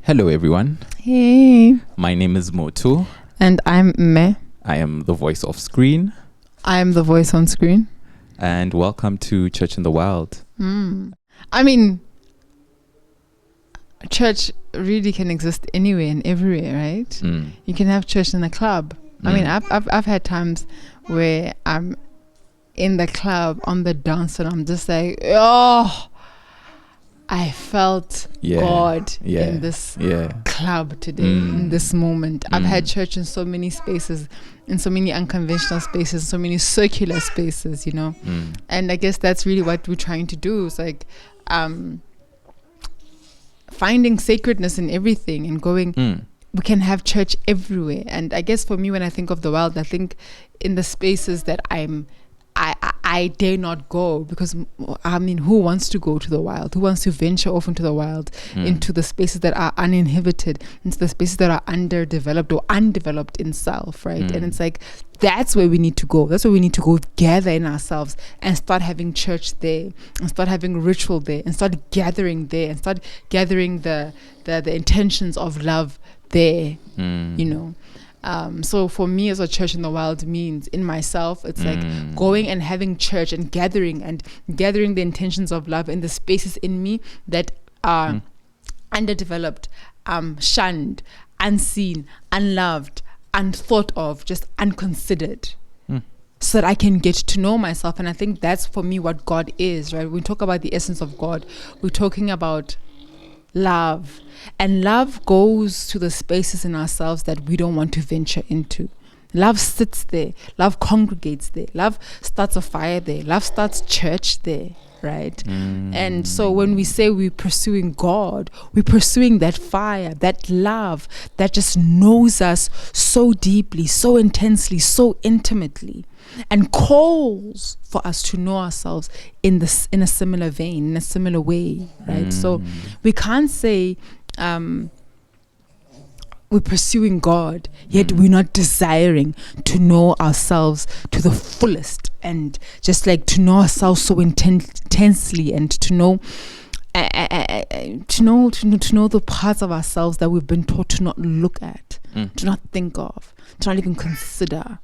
Hello, everyone. Hey. My name is Motu. And I'm Me. I am the voice off screen. I'm the voice on screen. And welcome to Church in the Wild. I mean, church really can exist anywhere and everywhere, right? You can have church in a club. I mean, I've had times where I'm in the club on the dance and I'm just like, oh, I felt God in this club today, in this moment. I've had church in so many spaces, in so many unconventional spaces, so many circular spaces, you know. And I guess that's really what we're trying to do. It's like finding sacredness in everything and going, we can have church everywhere. And I guess for me, when I think of the wild, I think in the spaces that I dare not go, because I mean, who wants to go to the wild? Who wants to venture off into the wild, into the spaces that are uninhibited, into the spaces that are underdeveloped or undeveloped in self, right? And it's like, that's where we need to go. That's where we need to go, gather in ourselves and start having church there, and start having ritual there, and start gathering there, and start gathering the intentions of love there, you know. So for me, as a church in the wild means in myself, it's like going and having church and gathering the intentions of love in the spaces in me that are underdeveloped, shunned, unseen, unloved, unthought of, just unconsidered, so that I can get to know myself. And I think that's for me what God is, right? When we talk about the essence of God, we're talking about love. And love goes to the spaces in ourselves that we don't want to venture into. Love sits there. Love congregates there. Love starts a fire there. Love starts church there, right? And so when we say we're pursuing God, we're pursuing that fire, that love that just knows us so deeply, so intensely, so intimately, and calls for us to know ourselves in a similar vein, in a similar way, right? So we can't say we're pursuing God, yet we're not desiring to know ourselves to the fullest, and just like to know ourselves so intensely, and to know the parts of ourselves that we've been taught to not look at, to not think of, to not even consider.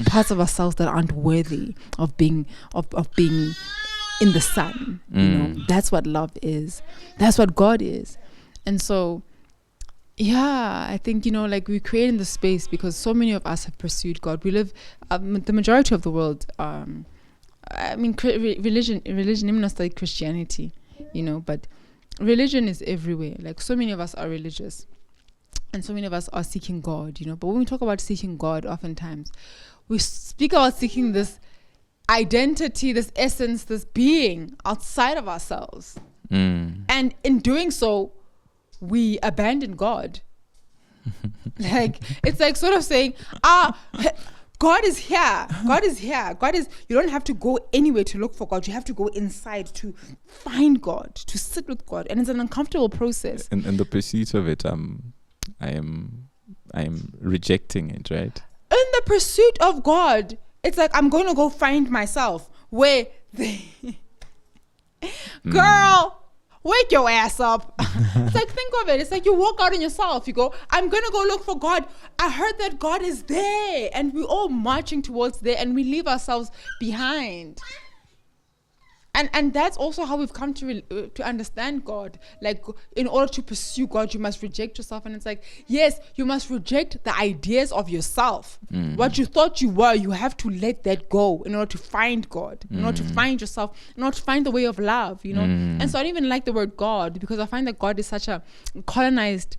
Parts of ourselves that aren't worthy of being in the sun. You know, that's what love is. That's what God is. And so, yeah, I think, you know, like we create in the space because so many of us have pursued God. We live, the majority of the world, I mean, religion, even not like Christianity, you know, but religion is everywhere. Like so many of us are religious. And so many of us are seeking God, you know. But when we talk about seeking God, oftentimes we speak about seeking this identity, this essence, this being outside of ourselves. And in doing so, we abandon God. Like, it's like sort of saying, God is here. God is here. You don't have to go anywhere to look for God. You have to go inside to find God, to sit with God. And it's an uncomfortable process. In the pursuit of it, I am rejecting it, right? In the pursuit of God, it's like I'm going to go find myself. Where girl, wake your ass up. It's like, think of it. It's like you walk out on yourself. You go, I'm going to go look for God. I heard that God is there. And we're all marching towards there, and we leave ourselves behind. And that's also how we've come to understand God. Like, in order to pursue God, you must reject yourself. And it's like, yes, you must reject the ideas of yourself. What you thought you were, you have to let that go in order to find God, in order to find yourself, in order to find the way of love, you know. And so I don't even like the word God, because I find that God is such a colonized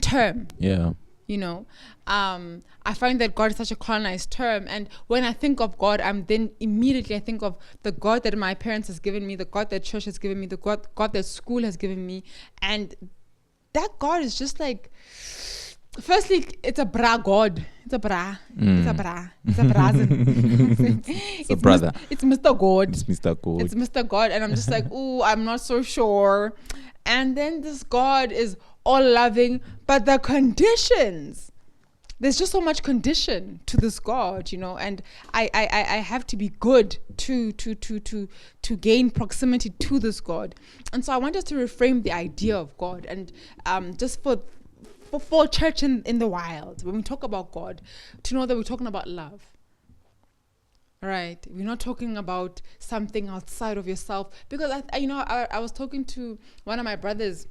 term. Yeah. You know, I find that God is such a colonized term, and when I think of God, I think of the God that my parents has given me, the God that church has given me, the God that school has given me, and that God is just like, firstly, it's a bra God. It's a bra. It's a bra. It's a brazen. It's a brother. It's Mr. God. It's Mr. God. It's Mr. God, and I'm just like, ooh, I'm not so sure. And then this God is all loving, but the conditions there's just so much condition to this God, and I have to be good to gain proximity to this God. And so I want us to reframe the idea of God, and just for church in the wild, when we talk about God, to know that we're talking about love. Right, we're not talking about something outside of yourself, because I was talking to one of my brothers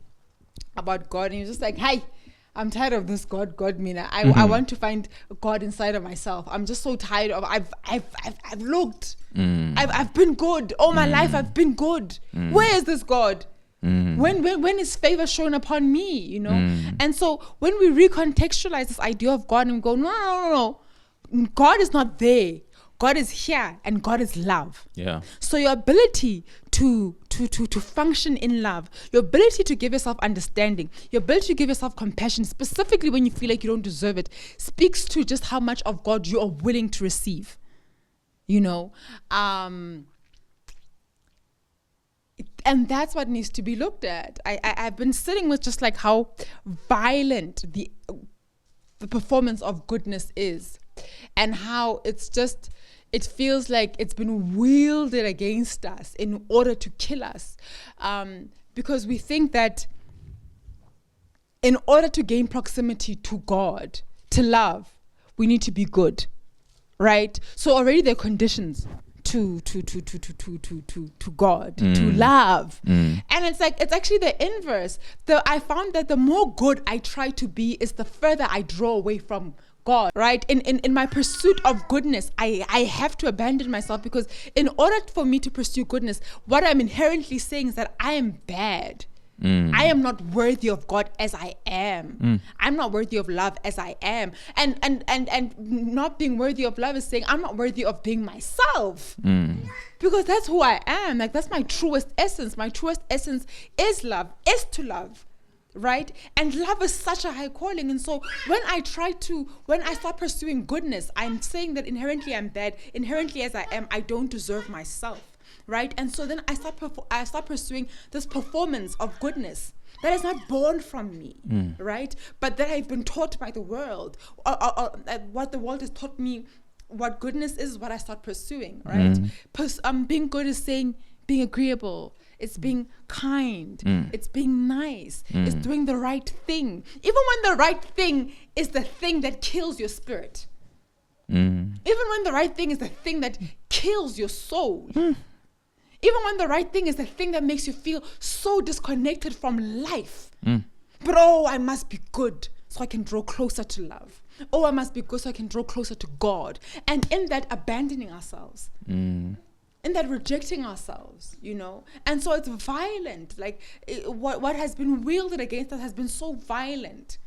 about God, and he was just like, "Hey, I'm tired of this God, Mina. I want to find God inside of myself. I'm just so tired of I've looked, I've been good all my life. I've been good. Where is this God? When is favor shown upon me? And so when we recontextualize this idea of God and we go, no, God is not there. God is here, and God is love. Yeah. So your ability to function in love, your ability to give yourself understanding, your ability to give yourself compassion, specifically when you feel like you don't deserve it, speaks to just how much of God you are willing to receive. And that's what needs to be looked at. I've been sitting with just like how violent the performance of goodness is, and how it feels like it's been wielded against us in order to kill us, because we think that in order to gain proximity to God, to love, we need to be good, right? So already there are conditions to God, to love. And it's actually the inverse. I found that the more good I try to be is the further I draw away from God, right? In my pursuit of goodness, I have to abandon myself, because in order for me to pursue goodness, what I'm inherently saying is that I am bad. I am not worthy of God as I am. I'm not worthy of love as I am. And not being worthy of love is saying I'm not worthy of being myself. Because that's who I am. Like, that's my truest essence. My truest essence is love, is to love. Right? And love is such a high calling. And so when I start pursuing goodness, I'm saying that inherently I'm bad. Inherently as I am, I don't deserve myself. Right? And so then I start pursuing this performance of goodness that is not born from me, right? But that I've been taught by the world, or what the world has taught me. What goodness is what I start pursuing, right? Being good is saying being agreeable. It's being kind. It's being nice. It's doing the right thing. Even when the right thing is the thing that kills your spirit. Even when the right thing is the thing that kills your soul. Even when the right thing is the thing that makes you feel so disconnected from life. But I must be good so I can draw closer to love. I must be good so I can draw closer to God. And in that, abandoning ourselves. In that, rejecting ourselves, And so it's violent. Like, what has been wielded against us has been so violent.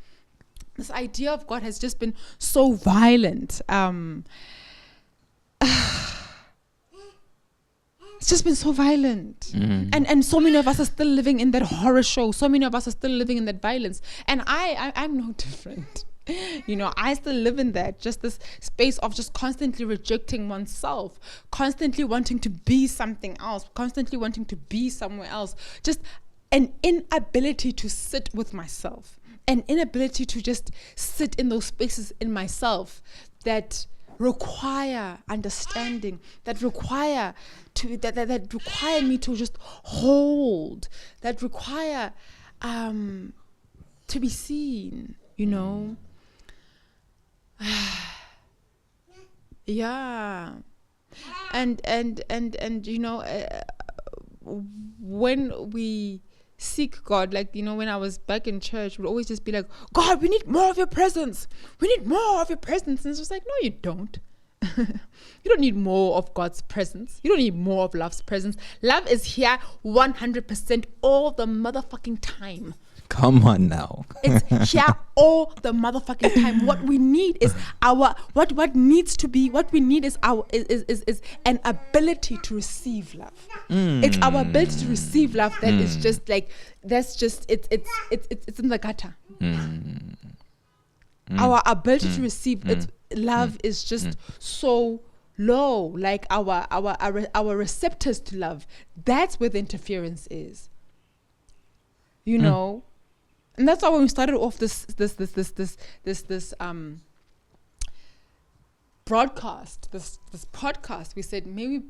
This idea of God has just been so violent. It's just been so violent. And so many of us are still living in that horror show. So many of us are still living in that violence. And I'm no different. I still live in that, just this space of just constantly rejecting oneself, constantly wanting to be something else, constantly wanting to be somewhere else, just an inability to sit with myself, an inability to just sit in those spaces in myself that require understanding, that require me to just hold, that require to be seen, yeah. And when we seek God, like, when I was back in church, we'd always just be like, God, we need more of your presence. We need more of your presence. And it's just like, no, you don't. You don't need more of God's presence. You don't need more of love's presence. Love is here 100% all the motherfucking time. Come on now. It's here all the motherfucking time. What we need is what we need is an ability to receive love. It's our ability to receive love that is just like, that's just it's in the gutter. Our ability to receive love is just so low. Like our receptors to love, that's where the interference is. And that's why when we started off this broadcast this podcast, we said may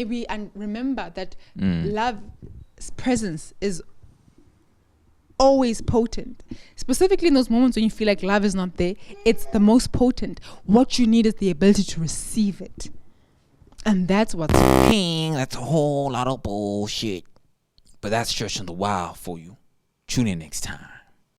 we and remember that love's presence is always potent, specifically in those moments when you feel like love is not there. It's the most potent. What you need is the ability to receive it, and that's what's That's a whole lot of bullshit, but that's Church in the Wild for you. Tune in next time.